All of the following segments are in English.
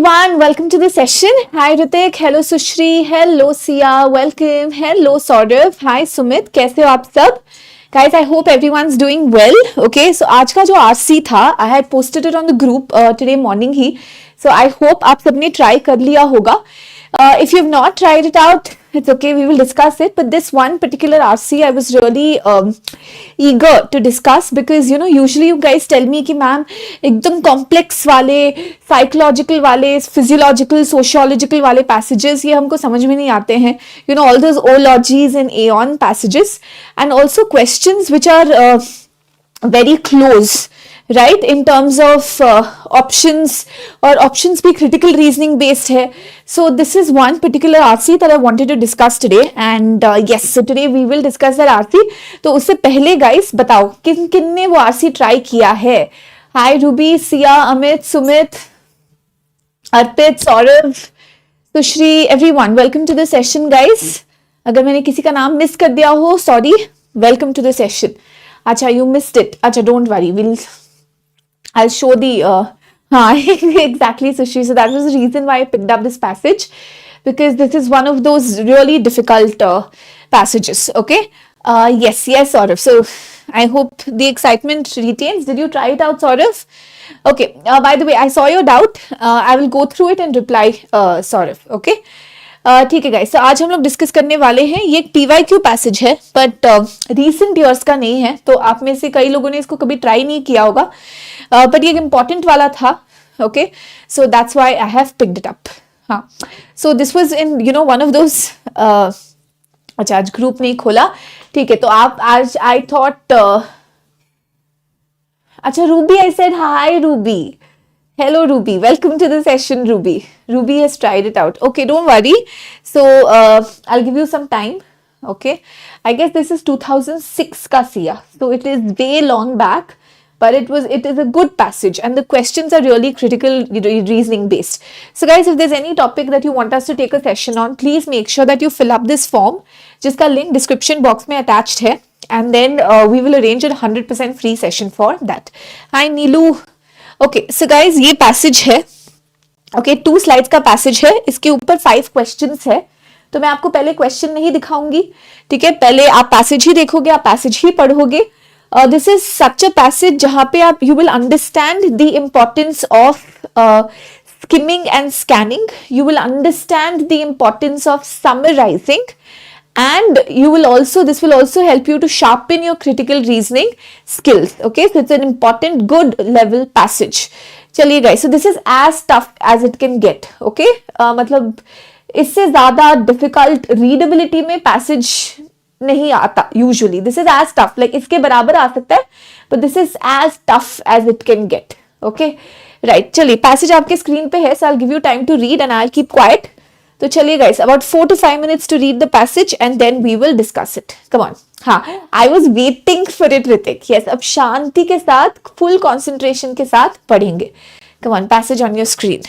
everyone, welcome to the session. Hi Ritik, hello Sushri, hello Sia, welcome, hello Saurav, hi Sumit, कैसे हो आप सब? Guys, I hope everyone's doing well. Okay, so आज का जो RC था, I had posted it on the group today morning he. So I hope आप सबने try कर लिया होगा. If you've not tried it out, it's okay, we will discuss it. But this one particular RC, I was really eager to discuss because, you know, usually you guys tell me कि ma'am एकदम complex वाले, psychological वाले, physiological, sociological वाले passages ये हमको समझ में नहीं आते हैं. You know, all those ologies and aeon passages and also questions which are very close, right, in terms of options or options be critical reasoning based hai. So this is one particular RC that I wanted to discuss today and yes, so today we will discuss that RC. तो उससे पहले guys बताओ किन किन ने वो RC try किया है? Hi Ruby, Sia, Amit, Sumit, Arpit, Saurav, Sushri, everyone, welcome to the session guys. अगर मैंने किसी का नाम मिस कर दिया हो, sorry, welcome to the session. अच्छा, you missed it. अच्छा, don't worry, I'll show the exactly Sushi. So that was the reason why I picked up this passage, because this is one of those really difficult passages. Okay, yes, Saurav. So I hope the excitement retains. Did you try it out, Saurav? Okay, by the way, I saw your doubt. I will go through it and reply, Saurav. Okay, ठीक है guys. तो आज हम लोग discuss करने वाले हैं, ये एक PYQ पैसेज है बट रीसेंट ईयर्स का नहीं है, तो आप में से कई लोगों ने इसको कभी ट्राई नहीं किया होगा, बट ये एक इम्पॉर्टेंट वाला था. Okay, so that's why I have picked it up. हाँ, so this was in you know one of those. अच्छा, आज ग्रुप नहीं खोला, ठीक है. तो आप आज आई थॉट अच्छा, Ruby, I said hi Ruby. Hello Ruby, welcome to the session Ruby. Ruby has tried it out. Okay, don't worry. So I'll give you some time. Okay, I guess this is 2006 ka Sia. So it is way long back, but it is a good passage and the questions are really critical reasoning based. So guys, if there's any topic that you want us to take a session on, please make sure that you fill up this form, जिसका link description box में attached है, and then we will arrange a 100% free session for that. Hi Neelu. Okay, so guys ये passage है. Okay, 2 slides का passage है, इसके ऊपर 5 questions है. तो मैं आपको पहले क्वेश्चन नहीं दिखाऊंगी, ठीक है, पहले आप पैसेज ही देखोगे, आप पैसेज ही पढ़ोगे. This is such a passage जहां पे आप you will understand the importance of skimming and scanning. You will understand the importance of summarizing, and this will also help you to sharpen your critical reasoning skills. Okay, so it's an important good level passage. चलिए guys, so this is as tough as it can get. Okay, मतलब इससे ज्यादा difficult readability में passage नहीं आता usually. This is as tough, like इसके बराबर आ सकता है, but this is as tough as it can get. Okay, right, चलिए passage आपके screen पे है, so I'll give you time to read and I'll keep quiet. तो चलिए guys, about 4 to 5 minutes to read the passage and then we will discuss it. Come on. हाँ, I was waiting for it, Ritik. Yes, अब शांति के साथ, full concentration के साथ पढ़ेंगे. Come on, passage on your screen.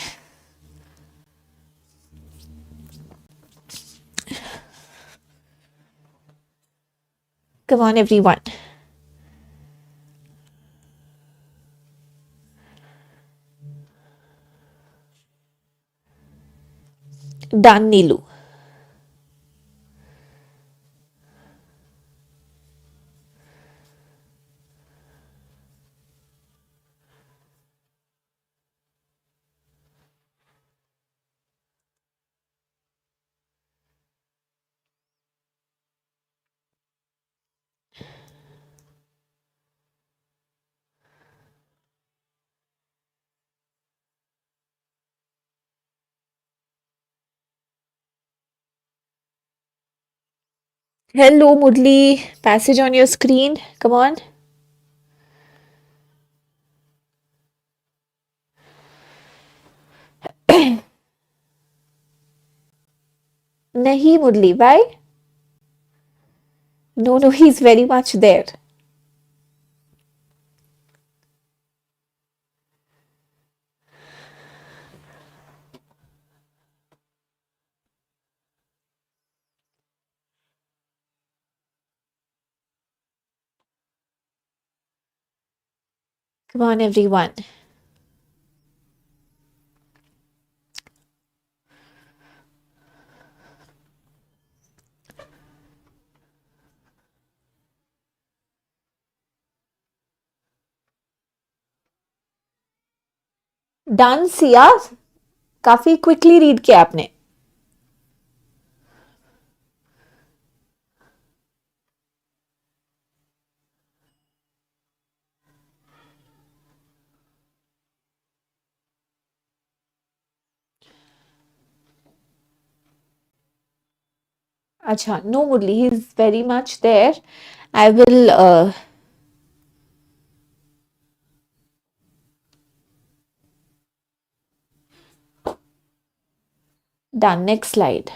Come on, everyone. Done, Neelu. Hello, Mudli. Passage on your screen. Come on. Nahi, Mudli. Why? No, he's very much there. Come on, everyone. Done Siya, काफी quickly read किया आपने। अच्छा, no Murli, he is very much there. I will done. Next slide.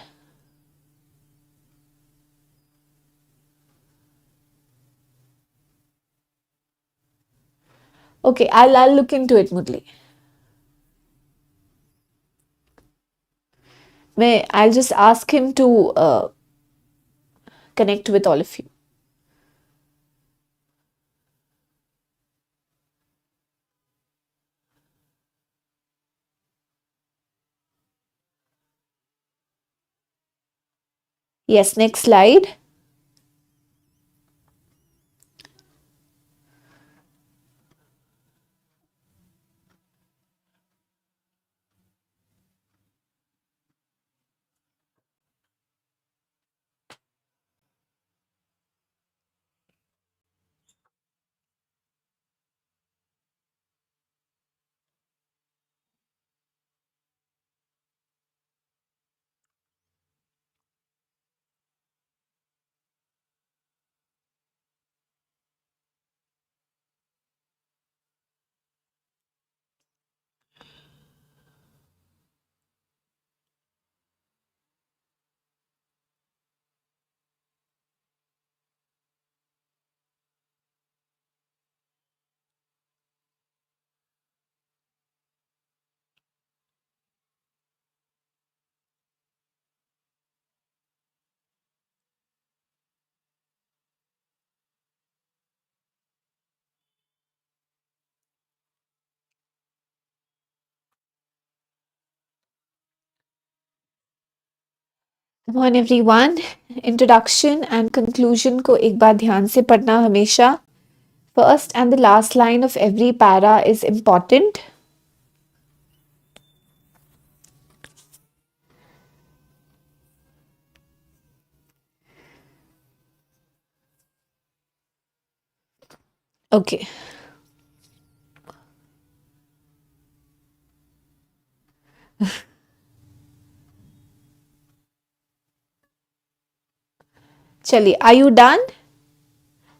Okay, I'll look into it, Murli. I'll just ask him to connect with all of you. Yes, next slide. Come on everyone, introduction and conclusion को एक बार ध्यान से पढ़ना हमेशा. First and the last line of every para is important. Okay. चलिए, are you done?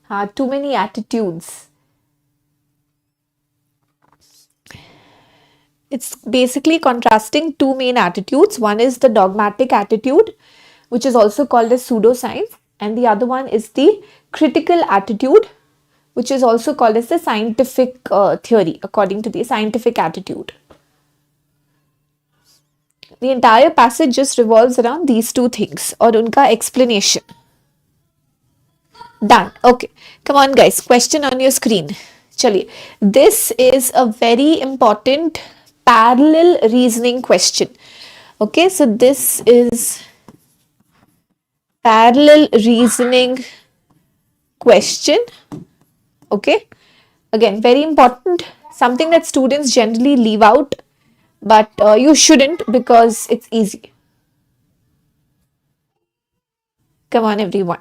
हाँ, too many attitudes. It's basically contrasting two main attitudes. One is the dogmatic attitude, which is also called as pseudoscience, and the other one is the critical attitude, which is also called as the scientific theory, according to the scientific attitude. The entire passage just revolves around these two things और उनका explanation. Done. Okay. Come on, guys. Question on your screen. चलिए. This is a very important parallel reasoning question. Okay. So this is parallel reasoning question. Okay. Again, very important. Something that students generally leave out, but you shouldn't because it's easy. Come on, everyone.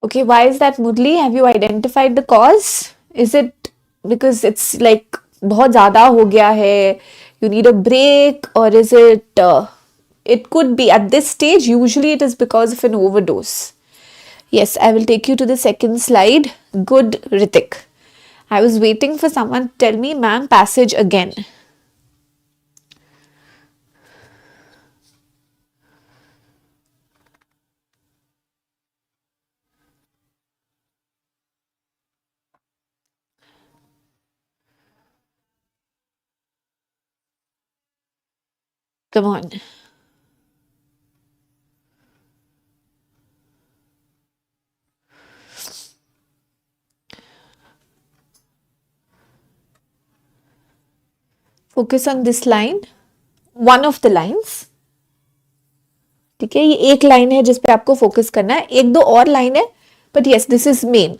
Okay, why is that, Murli? Have you identified the cause? Is it because it's like बहुत ज़्यादा हो गया है, you need a break, or is it, it could be at this stage, usually it is because of an overdose. Yes, I will take you to the second slide. Good, Ritik. I was waiting for someone to tell me, ma'am, passage again. Come on. Focus on this line, one of the lines. ठीक है, ये एक line है जिस पे आपको focus करना है, एक दो और लाइन है, but yes this is main.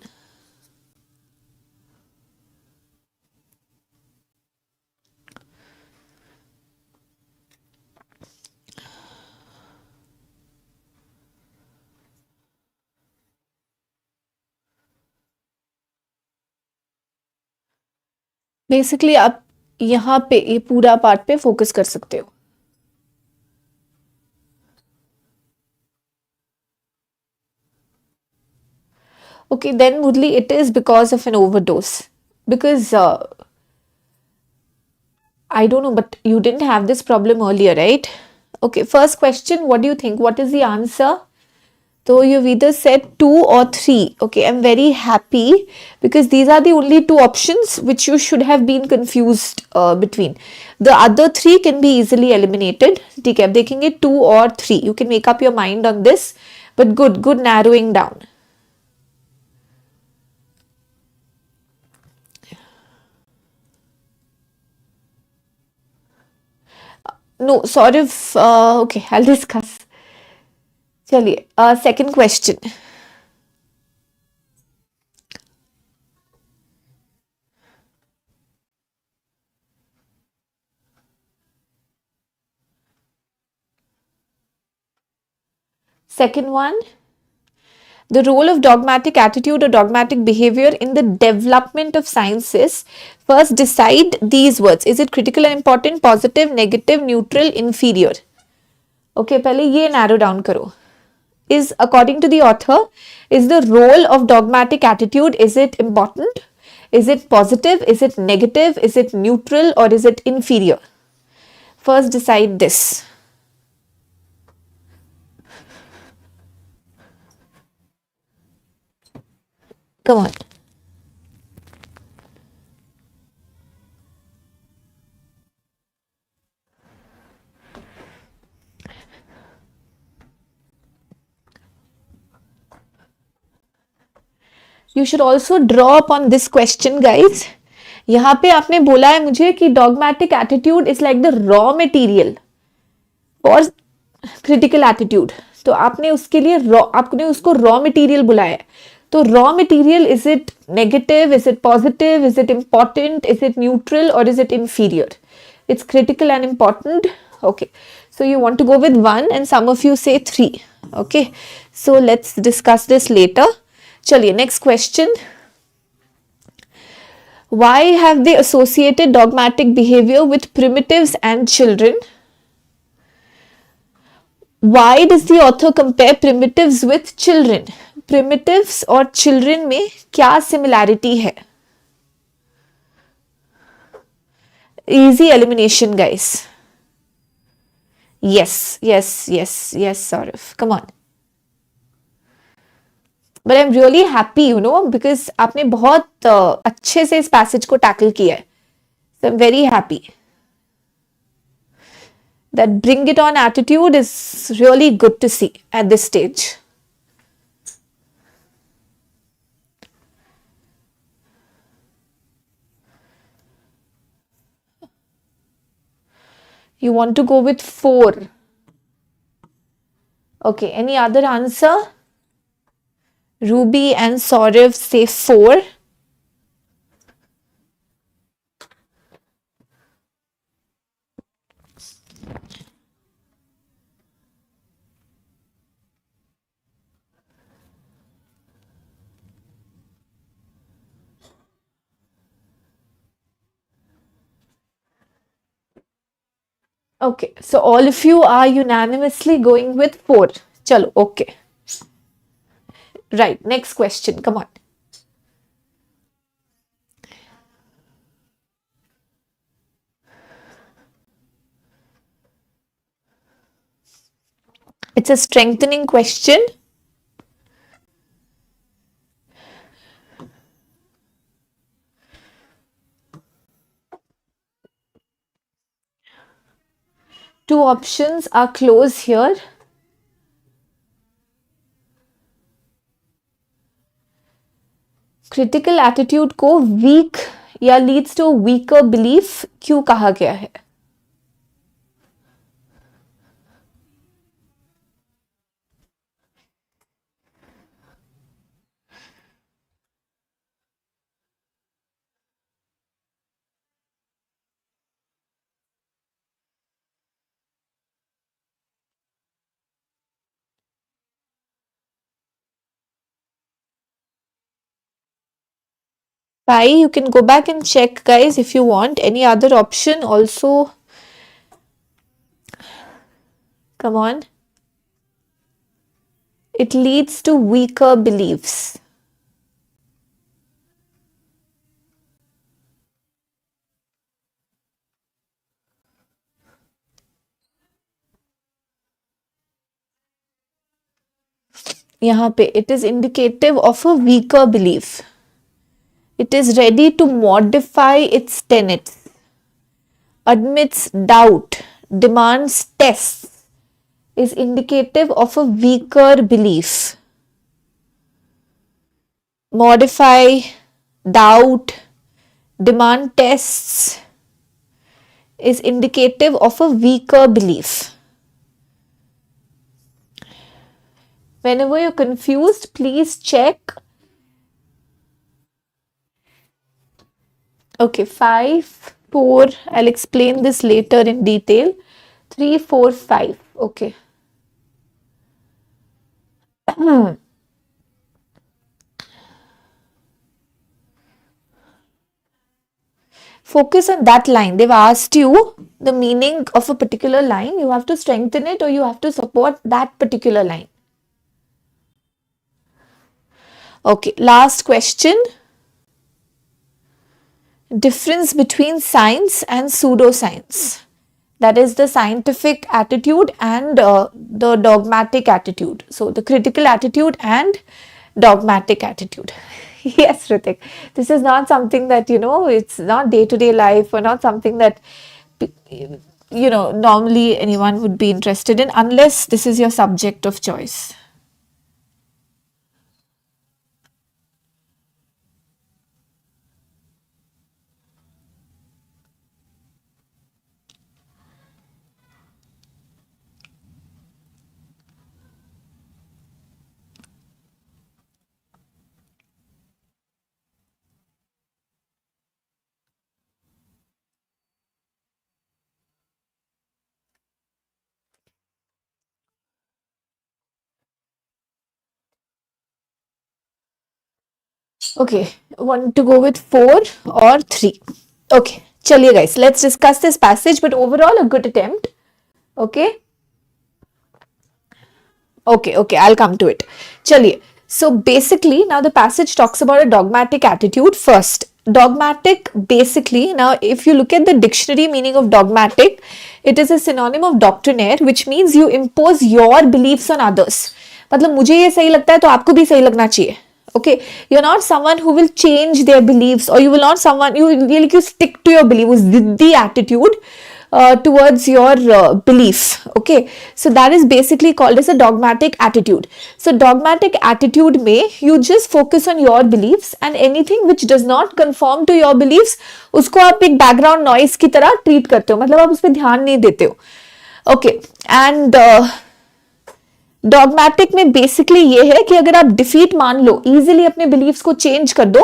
Basically आप यहाँ पे ये पूरा पार्ट पे फोकस कर सकते हो. Okay, then Murli, it is because of an overdose. Because I don't know, but you didn't have this problem earlier, right? Okay, first question, what do you think? What is the answer? So you've either said 2 or 3. Okay, I'm very happy because these are the only 2 options which you should have been confused between. The other 3 can be easily eliminated. ठीक है, अब देखेंगे 2 or 3. You can make up your mind on this. But good narrowing down. No, sort of, okay, I'll discuss. चलिए, second question. Second one, the role of dogmatic attitude or dogmatic behavior in the development of sciences. First, decide these words. Is it critical and important, positive, negative, neutral, inferior? Okay, पहले ये narrow down करो. Is, according to the author, is the role of dogmatic attitude, is it important? Is it positive? Is it negative? Is it neutral? Or is it inferior? First, decide this. Come on. You should also draw upon this question, guys. यहाँ पे आपने बोला है मुझे कि dogmatic attitude is like the raw material for critical attitude. तो आपने उसके लिए आपने उसको raw material बुलाया है. तो raw material, is it negative, is it positive, is it important, is it neutral, or is it inferior? It's critical and important. Okay, so you want to go with 1 and some of you say 3. Okay, so let's discuss this later. Chaliye, next question. Why have they associated dogmatic behavior with primitives and children? Why does the author compare primitives with children? Primitives और children में क्या similarity है? Easy elimination, guys. Yes, Saurav. Come on. But I'm really happy, you know, because आपने बहुत अच्छे से इस passage को tackle किया है. So I'm very happy. That bring it on attitude is really good to see at this stage. You want to go with 4. Okay, any other answer? Ruby and Saurav say 4. Okay, so all of you are unanimously going with 4. Chalo, okay. Right, next question, come on. It's a strengthening question. Two options are close here. Critical attitude को week या leads to weaker belief क्यों कहा गया है? Bye. You can go back and check, guys, if you want. Any other option also? Come on. It leads to weaker beliefs. यहाँ पे it is indicative of a weaker belief. It is ready to modify its tenets, admits doubt, demands tests, is indicative of a weaker belief. Modify, doubt, demand tests is indicative of a weaker belief. Whenever you're confused, please check. Okay, 5, 4, I'll explain this later in detail. 3, 4, 5, okay. Focus on that line. They've asked you the meaning of a particular line. You have to strengthen it or you have to support that particular line. Okay, last question. Difference between science and pseudoscience. That is the scientific attitude and the dogmatic attitude. So the critical attitude and dogmatic attitude. Yes, Ritik. This is not something that, it's not day-to-day life or not something that, normally anyone would be interested in unless this is your subject of choice. Okay, want to go with 4 or 3? Okay, chaliye guys, let's discuss this passage, but overall a good attempt. Okay, I'll come to it. Chaliye. So basically, now the passage talks about a dogmatic attitude first. Dogmatic, basically, now if you look at the dictionary meaning of dogmatic, it is a synonym of doctrinaire, which means you impose your beliefs on others. मतलब मुझे ये सही लगता है तो आपको भी सही लगना चाहिए. Okay, you're not someone who will change their beliefs, or you will not someone you stick to your belief. The attitude towards your belief. Okay, so that is basically called as a dogmatic attitude. So dogmatic attitude में you just focus on your beliefs and anything which does not conform to your beliefs उसको आप एक background noise की तरह treat करते हो, मतलब आप उस पर ध्यान नहीं देते हो. Okay, and डॉगमैटिक में बेसिकली ये है कि अगर आप डिफीट मान लो, इजीली अपने बिलीफ्स को चेंज कर दो,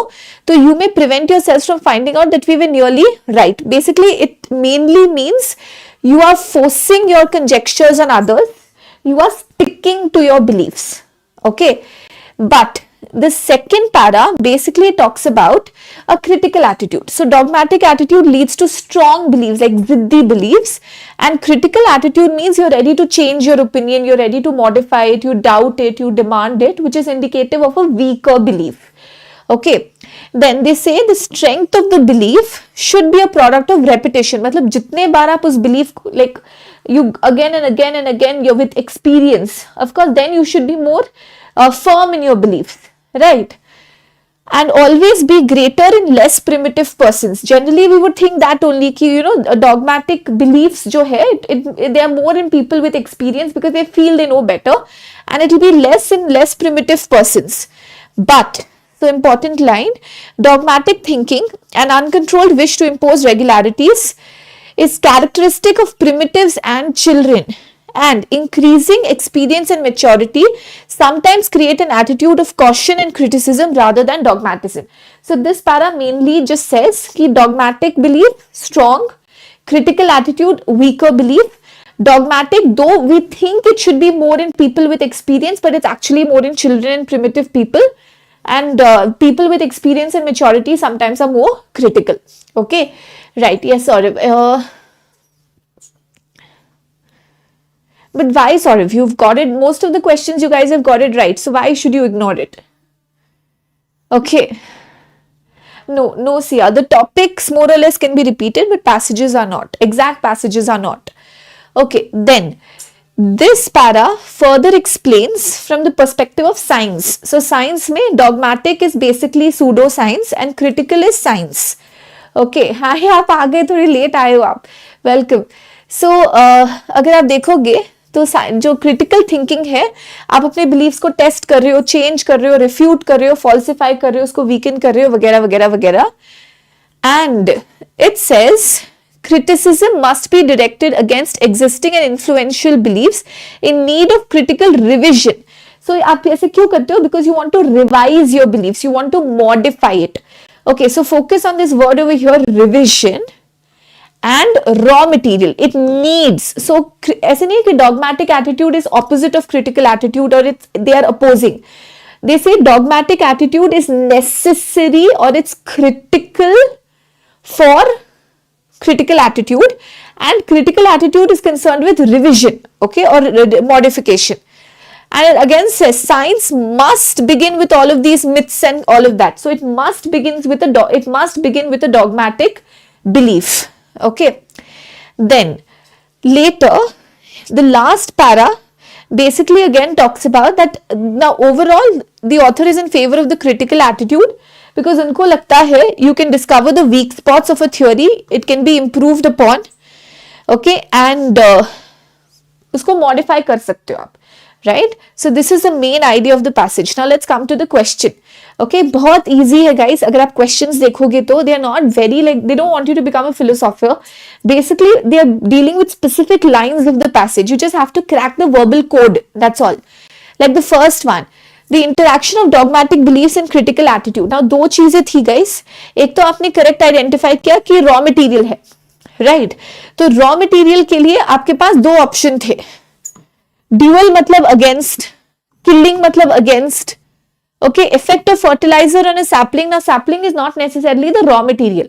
तो you may prevent yourself from finding out that we were nearly right. Basically it mainly means you are forcing your conjectures on others, you are sticking to your beliefs. Okay, but the second para basically talks about a critical attitude. So dogmatic attitude leads to strong beliefs, like ziddi beliefs, and critical attitude means you're ready to change your opinion, you're ready to modify it, you doubt it, you demand it, which is indicative of a weaker belief. Okay, then they say the strength of the belief should be a product of repetition. मतलब जितने बार आप उस belief को, like you again and again and again, you're with experience, of course then you should be more firm in your beliefs, right? and always be greater in less primitive persons. Generally we would think that only ki, you know, dogmatic beliefs jo hai, they are more in people with experience because they feel they know better, and it will be less in less primitive persons. But the important line, dogmatic thinking and uncontrolled wish to impose regularities is characteristic of primitives and children, and increasing experience and maturity sometimes create an attitude of caution and criticism rather than dogmatism. So this para mainly just says ki dogmatic belief strong, critical attitude weaker belief. Dogmatic, though we think it should be more in people with experience, but it's actually more in children and primitive people, and people with experience and maturity sometimes are more critical. Okay, right? Yes, sorry. But why, Saurav? You've got it. Most of the questions you guys have got it right. So why should you ignore it? Okay. No, Sia. The topics more or less can be repeated, but passages are not. Exact passages are not. Okay. Then this para further explains from the perspective of science. So science mein dogmatic is basically pseudoscience and critical is science. Okay. हाँ आप आ गए, थोड़ी late आए हो आप. Welcome. So अगर आप देखोगे तो जो क्रिटिकल थिंकिंग है, आप अपने बिलीव्स को टेस्ट कर रहे हो, चेंज कर रहे हो, रिफ्यूट कर रहे हो, फॉल्सिफाई कर रहे हो, उसको वीकन कर रहे हो, वगैरह वगैरह वगैरह. And it says criticism must be directed against existing and influential beliefs in need of critical revision. So आप ऐसे क्यों करते हो? Because you want to revise your beliefs, you want to modify it. Okay, so focus on this word over here, revision. And raw material, it needs. So ऐसे नहीं है कि dogmatic attitude is opposite of critical attitude or they are opposing. They say dogmatic attitude is necessary or it's critical for critical attitude, and critical attitude is concerned with revision, okay, or modification. And it again says science must begin with all of these myths and all of that. So it must begin with a dogmatic belief. Okay, then later the last para basically again talks about that. Now overall the author is in favor of the critical attitude because उनको लगता है you can discover the weak spots of a theory, it can be improved upon, okay, and उसको modify कर सकते हो आप, right? So this is the main idea of the passage. Now let's come to the question. Okay, बहुत easy है guys. अगर आप questions देखोगे तो they are not very like, they don't want you to become a philosopher. Basically they are dealing with specific lines of the passage. You just have to crack the verbal code, that's all. Like the first one, the interaction of dogmatic beliefs and critical attitude. Now दो चीजें थी guys. एक तो आपने correct identify किया कि raw material है, right? तो raw material के लिए आपके पास दो option थे. Dual मतलब against, killing मतलब against. Okay, effect of fertilizer on a sapling. Now sapling is not necessarily the raw material.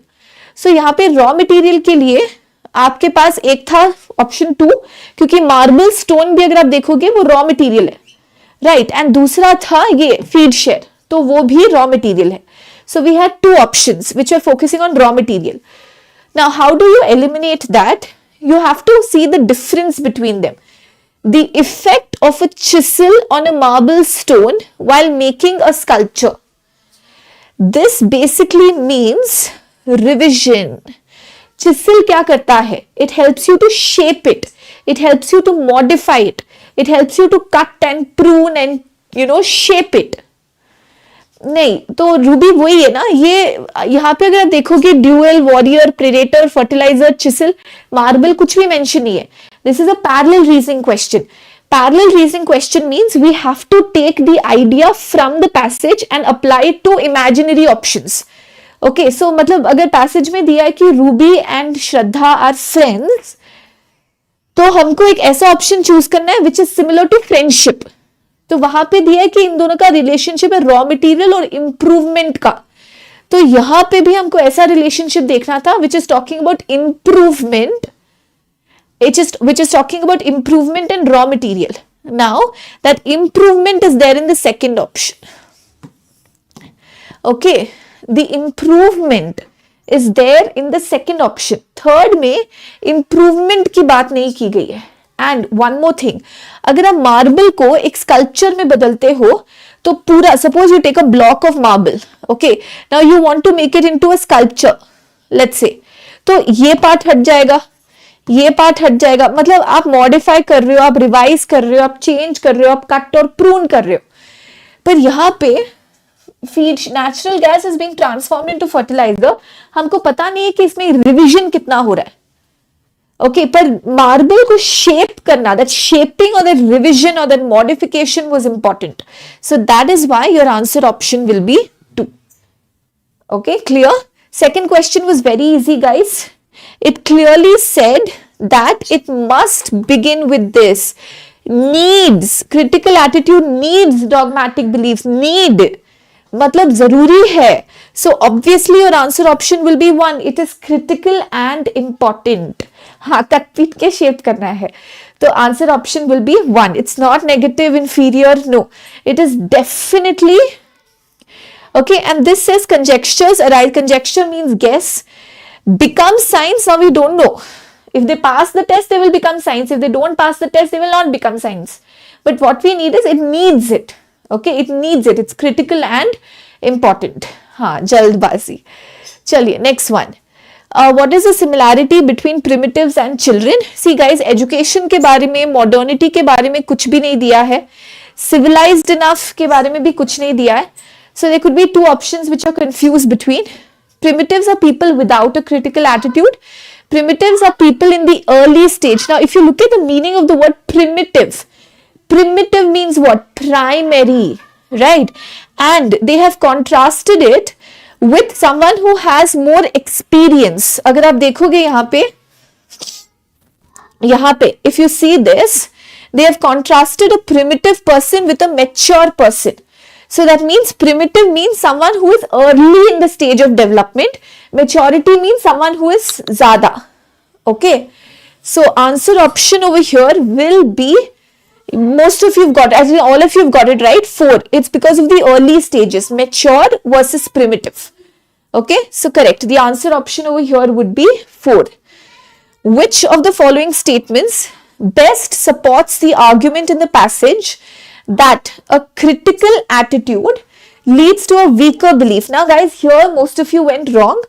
So यहाँ पे raw material के लिए आपके पास एक था option 2, क्योंकि marble stone भी अगर आप देखोगे वो raw material है, right? And दूसरा था ये feed share, तो वो भी raw material है. So we had two options which were focusing on raw material. Now how do you eliminate that? You have to see the difference between them. The effect of a chisel on a marble stone while making a sculpture. This basically means revision. Chisel क्या करता है? It helps you to shape it. It helps you to modify it. It helps you to cut and prune and, you know, shape it. नहीं, तो Ruby वही है ना. ये यहाँ पे अगर आप देखोगे dual, warrior, predator, fertiliser, chisel, marble कुछ भी मेंशन नहीं है. This is a parallel reasoning question. Parallel reasoning question means we have to take the idea from the passage and apply it to imaginary options. Okay, so मतलब अगर passage में दिया है कि Ruby and Shraddha are friends, तो हमको एक ऐसा option choose करना है which is similar to friendship. तो वहां पे दिया है कि इन दोनों का रिलेशनशिप है रॉ मटेरियल और इम्प्रूवमेंट का. तो यहाँ पे भी हमको ऐसा रिलेशनशिप देखना था which is talking about improvement. Which is talking about improvement in raw material. Now that improvement is there in the second option. Okay, the improvement is there in the second option. Third में improvement की बात नहीं की गई है. And one more thing, अगर आप marble को एक स्कल्पचर में बदलते हो तो पूरा, suppose you take a block of marble, okay, now you want to make it into a sculpture, let's say, तो ये पार्ट हट जाएगा, ये पार्ट हट जाएगा, मतलब आप मॉडिफाई कर रहे हो, आप रिवाइज कर रहे हो, आप चेंज कर रहे हो, आप कट और प्रून कर रहे हो। पर यहाँ पे feed natural gas is being transformed into fertiliser, हमको पता नहीं है कि इसमें रिविजन कितना हो रहा है, ओके, पर मार्बल को शेप करना, दैट शेपिंग और दैट रिविजन और that modification was important, so that is why your answer option will be 2. Okay, clear? Second question was very easy, guys. It clearly said that it must begin with this. Needs, critical attitude needs dogmatic beliefs. Need, मतलब जरूरी है. So obviously your answer option will be 1. It is critical and important. हाँ, cut पीट के shape करना है. तो answer option will be 1. It's not negative, inferior, no. It is definitely, okay, and this says conjectures arise. Conjecture means guess. Become science, now we don't know. If they pass the test, they will become science. If they don't pass the test, they will not become science. But what we need is, it needs it. Okay, it needs it. It's critical and important. हाँ, जल्दबाजी. चलिए, next one. What is the similarity between primitives and children? See guys, education के बारे में, modernity के बारे में कुछ भी नहीं दिया है. Civilized enough के बारे में भी कुछ नहीं दिया है. So there could be two options which are confused between. Primitives are people without a critical attitude. Primitives are people in the early stage. Now, if you look at the meaning of the word primitive, primitive means what? Primary, right? And they have contrasted it with someone who has more experience. अगर आप देखोगे यहाँ पे, if you see this, they have contrasted a primitive person with a mature person. So that means primitive means someone who is early in the stage of development. Maturity means someone who is ज़्यादा. Okay. So answer option over here will be, most of you've got, as in all of you've got it right, 4. It's because of the early stages, mature versus primitive. Okay. So correct. The answer option over here would be 4. Which of the following statements best supports the argument in the passage that a critical attitude leads to a weaker belief? Now guys, here most of you went wrong.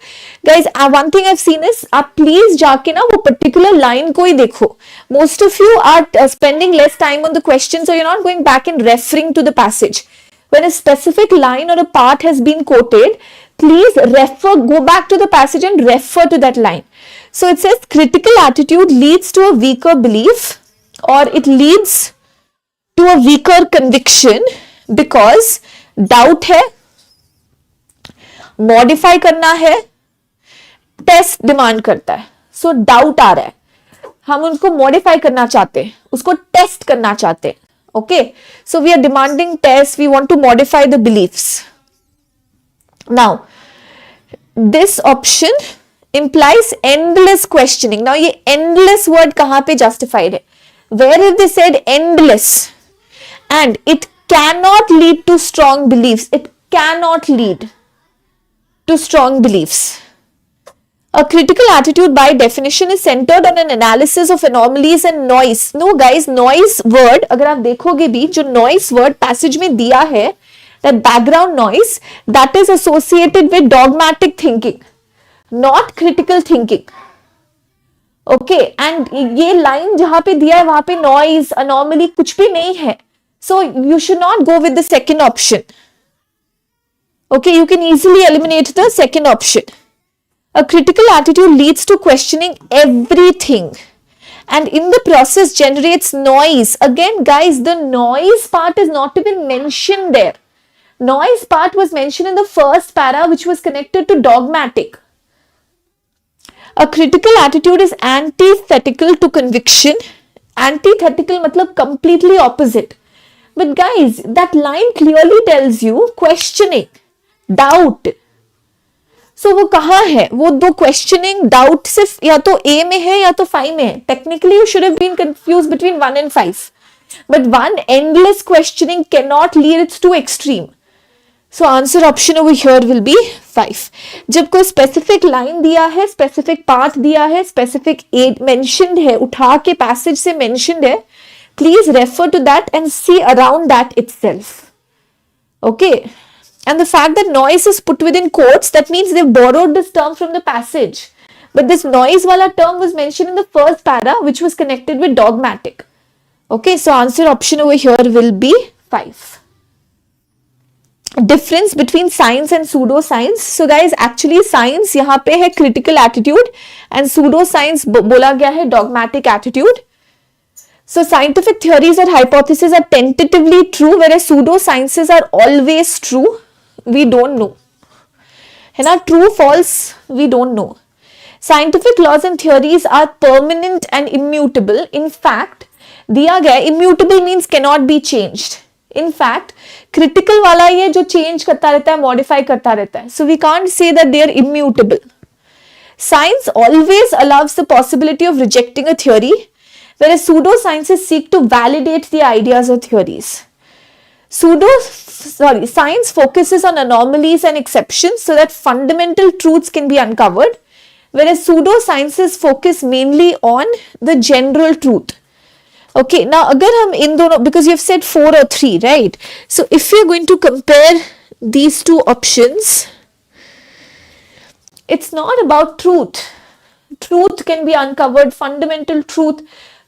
Guys, one thing I've seen is, आप please जाके ना वो particular line को ही देखो. Most of you are spending less time on the question, so you're not going back and referring to the passage. When a specific line or a part has been quoted, please go back to the passage and refer to that line. So it says critical attitude leads to a weaker belief, or it leads to a weaker conviction because doubt है, modify करना है, test demand करता है. So doubt आ रहा है, हम उनको modify करना चाहते हैं, उसको test करना चाहते हैं. Okay, so we are demanding test, we want to modify the beliefs. Now this option implies endless questioning. Now ये endless word कहाँ पे justified है? Where have they said endless? And it cannot lead to strong beliefs. It cannot lead to strong beliefs. A critical attitude by definition is centered on an analysis of anomalies and noise. No guys, noise word, अगर आप देखोगे भी, जो noise word passage में दिया है, that background noise, that is associated with dogmatic thinking, not critical thinking. Okay, and ये line जहाँ पे दिया है, वहाँ पे noise, anomaly कुछ भी नहीं है. So you should not go with the second option. Okay, you can easily eliminate the second option. A critical attitude leads to questioning everything, and in the process generates noise. Again guys, the noise part is not even mentioned there. Noise part was mentioned in the first para, which was connected to dogmatic. A critical attitude is antithetical to conviction. Antithetical matlab completely opposite. But guys, that line clearly tells you questioning, doubt. So वो कहाँ है? वो दो questioning, doubt सिर्फ या तो A में है या तो 5 में है. Technically you should have been confused between 1 and 5. But one endless questioning cannot lead, it's too extreme. So answer option over here will be 5. जब कोई specific line दिया है, specific part दिया है, specific aid mentioned है, उठा के passage से mentioned है, please refer to that and see around that itself. Okay. And the fact that noise is put within quotes, that means they've borrowed this term from the passage. But this noise wala term was mentioned in the first para, which was connected with dogmatic. Okay, so answer option over here will be 5. Difference between science and pseudo science. So guys, actually science यहाँ पे है critical attitude and pseudo science बोला गया है dogmatic attitude. So scientific theories or hypotheses are tentatively true, whereas pseudo sciences are always true. We don't know. है ना, true false we don't know. Scientific laws and theories are permanent and immutable. In fact, दिया गया immutable means cannot be changed. In fact, critical वाला ये जो change करता रहता है, modify करता रहता है. So we can't say that they are immutable. Science always allows the possibility of rejecting a theory, whereas pseudosciences seek to validate the ideas or theories. Science focuses on anomalies and exceptions so that fundamental truths can be uncovered, whereas pseudosciences focus mainly on the general truth. Okay, now agar hum in dono, because you have said 4 or 3, right? So if we are going to compare these two options, it's not about truth. Truth can be uncovered, fundamental truth.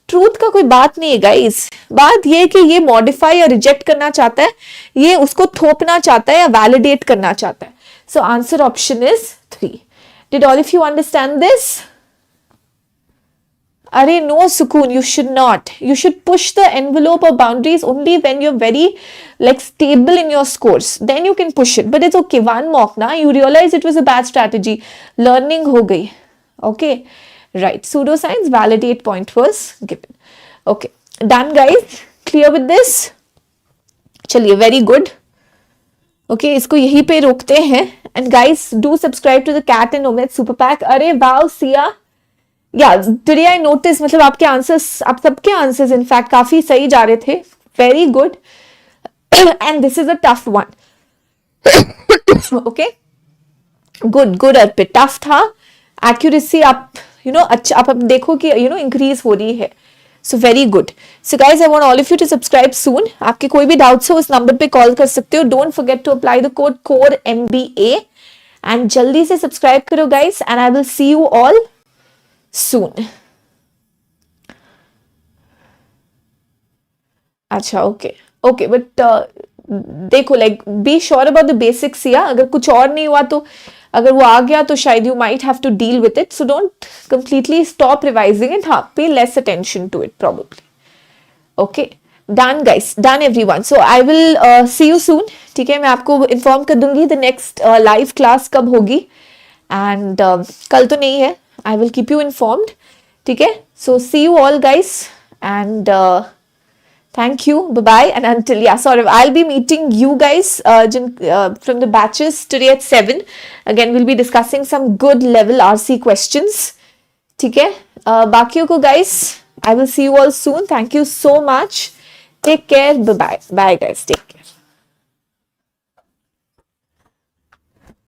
Truth का कोई बात नहीं है guys, बात ये कि ये modify या रिजेक्ट करना चाहता है, ये उसको थोपना चाहता है या वैलिडेट करना चाहता है. So answer option is 3. Did all of you understand this? अरे नो सुकून, you should not. You should push the envelope or boundaries only when you're very like stable in your scores. Then you can push it. But it's okay. One mock na, you realize it was a bad strategy. Learning हो गई. Okay. Right. Pseudoscience validate point was given. Okay. Done guys. Clear with this? चलिए very good. Okay. इसको यहीं पे रोकते हैं. And guys, do subscribe to the Cat and Omid Super Pack. अरे wow, Sia. Yeah, today I noticed मतलब आपके answers, आप सबके आंसर्स in fact काफी सही जा रहे थे. Very good. And this is a tough one. Okay. Good Arpit. Tough था. Accuracy आप अच्छा आप देखो कि increase हो रही है. So very good. So guys, I want all of you to subscribe soon. आपके कोई भी doubts हो उस नंबर पे कॉल कर सकते हो. Don't forget to apply the code CORE MBA and जल्दी से सब्सक्राइब करो guys, and I will see you all soon. अच्छा okay but देखो like be sure about the basics. या अगर कुछ और नहीं हुआ तो अगर वो आ गया तो शायद you might have to deal with it, so don't completely stop revising it. हाँ, pay less attention to it probably. Okay, done guys, done everyone. So I will see you soon. ठीक है, मैं आपको inform कर दूंगी the next live class कब होगी, and कल तो नहीं है. I will keep you informed. ठीक है, so see you all guys, and thank you, bye bye. And until I'll be meeting you guys from the batches today at 7. Again we'll be discussing some good level RC questions. ठीक है, बाकियों को guys, I will see you all soon. Thank you so much. Take care. Bye bye. Bye guys. Take care.